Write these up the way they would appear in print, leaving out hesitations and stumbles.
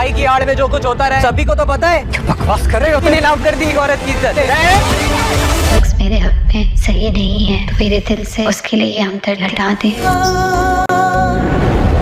भाई की आड़ में जो कुछ होता रहा सभी को तो पता है। बकवास कर रहे हो, तुमने नाम कर दी एक औरत की इज्जत। सेक्स मेरे हक में सही नहीं है तो मेरे दिल से उसके लिए हमदर्द हटा दे।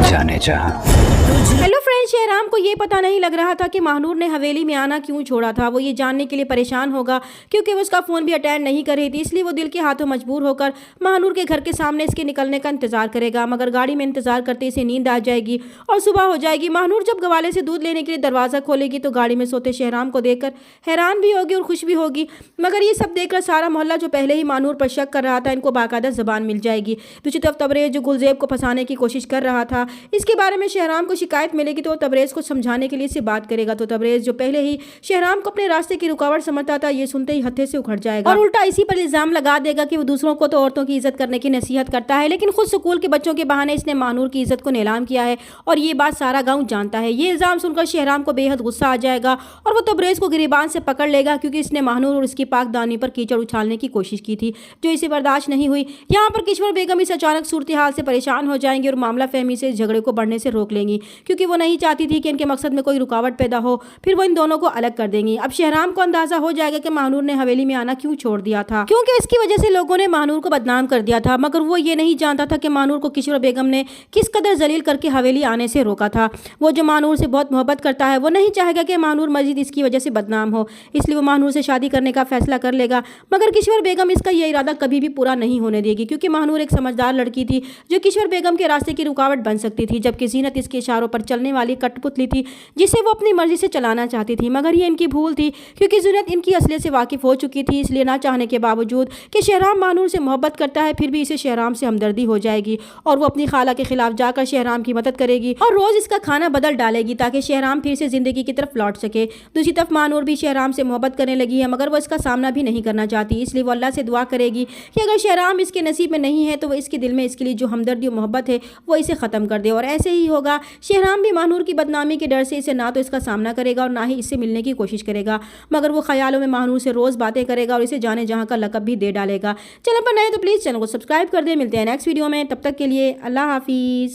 जाने जहां। हेलो फ्रेंड्स, शेहराम को ये पता नहीं लग रहा था कि महानूर ने हवेली में आना क्यों छोड़ा था। वो ये जानने के लिए परेशान होगा क्योंकि वो उसका फ़ोन भी अटेंड नहीं कर रही थी, इसलिए वो दिल के हाथों मजबूर होकर महानूर के घर के सामने इसके निकलने का इंतजार करेगा। मगर गाड़ी में इंतजार करते इसे नींद आ जाएगी और सुबह हो जाएगी। महानूर जब गवाले से दूध लेने के लिए दरवाज़ा खोलेगी तो गाड़ी में सोते शेहराम को देखकर हैरान भी होगी और खुश भी होगी। मगर ये सब देखकर सारा मोहल्ला जो पहले ही महानूर पर शक कर रहा था, इनको बाकायदा ज़बान मिल जाएगी। दूसरी तरफ तबरेज़ जो गुलज़ेब को फंसाने की कोशिश कर रहा था, इसके बारे में शेहराम को शिकायत मिलेगी तो तबरेज़ को समझाने के लिए इससे बात करेगा। तो तबरेज़ जो पहले ही शेहराम को अपने रास्ते की रुकावट समझता था, ये सुनते ही हत्थे से उखड़ जाएगा और उल्टा इसी पर इल्ज़ाम लगा देगा कि वो दूसरों को तो औरतों की इज्जत करने की नसीहत करता है, लेकिन खुद स्कूल के बच्चों के बहाने इसने महानूर की इज्जत को नीलाम किया है और ये बात सारा गाँव जानता है। ये इल्ज़ाम सुनकर शेहराम को बेहद गुस्सा आ जाएगा और वो तबरेज़ को गिरीबान से पकड़ लेगा क्योंकि इसने महानूर और उसकी पाकदानी पर कीचड़ उछालने की कोशिश की थी, जो इसे बर्दाश्त नहीं हुई। यहाँ पर किश्वर बेगम इस अचानक सूरत हाल से परेशान हो जाएंगी और मामला फहमी से झगड़े को बढ़ने से रोक लेंगी क्योंकि वो नहीं चाहती थी कि इनके मकसद में कोई रुकावट पैदा हो, फिर वो इन दोनों को अलग कर देंगी। अब शेहराम को अंदाजा हो जाएगा कि महानूर ने हवेली में आना क्यों छोड़ दिया था, क्योंकि इसकी वजह से लोगों ने महानूर को बदनाम कर दिया था। मगर वो ये नहीं जानता था कि महानूर को किश्वर बेगम ने किस कदर जलील करके हवेली आने से रोका था। वो जो महानूर से बहुत मोहब्बत करता है, वो नहीं चाहेगा कि महानूर मजीद इसकी वजह से बदनाम हो, इसलिए वो महानूर से शादी करने का फैसला कर लेगा। मगर किश्वर बेगम इसका यह इरादा कभी भी पूरा नहीं होने देगी क्योंकि महानूर एक समझदार लड़की थी जो किश्वर बेगम के रास्ते की रुकावट बन सकती थी, जबकि जीनत इसके इशारों पर चलने वाली कठपुतली थी जिसे वो अपनी मर्जी से चलाना चाहती थी। मगर ये इनकी भूल थी क्योंकि जीनत इनकी असलियत से वाकिफ हो चुकी थी, इसलिए ना चाहने के बावजूद कि शेहराम महानूर से मोहब्बत करता है, फिर भी इसे शेहराम से हमदर्दी हो जाएगी और वो अपनी खाला के खिलाफ जाकर शेहराम की मदद करेगी और रोज इसका खाना बदल डालेगी ताकि शेहराम फिर से जिंदगी की तरफ लौट सके। दूसरी तरफ महानूर भी शेहराम से मोहब्बत करने लगी है, मगर वो इसका सामना भी नहीं करना चाहती, इसलिए वो अल्लाह से दुआ करेगी कि अगर शेहराम इसके नसीब में नहीं है तो वो इसके दिल में इसके लिए जो हमदर्दी और मोहब्बत है वो इसे ख़त्म कर दे। और ऐसे ही होगा। शेहराम भी महानूर की बदनामी के डर से इसे ना तो इसका सामना करेगा और ना ही इससे मिलने की कोशिश करेगा, मगर वो ख्यालों में महानूर से रोज़ बातें करेगा और इसे जाने जहाँ का लक़ब भी दे डालेगा। चैनल पर नए तो प्लीज़ चैनल को सब्सक्राइब कर दे। मिलते हैं नेक्स्ट वीडियो में, तब तक के लिए अल्लाह हाफिज़।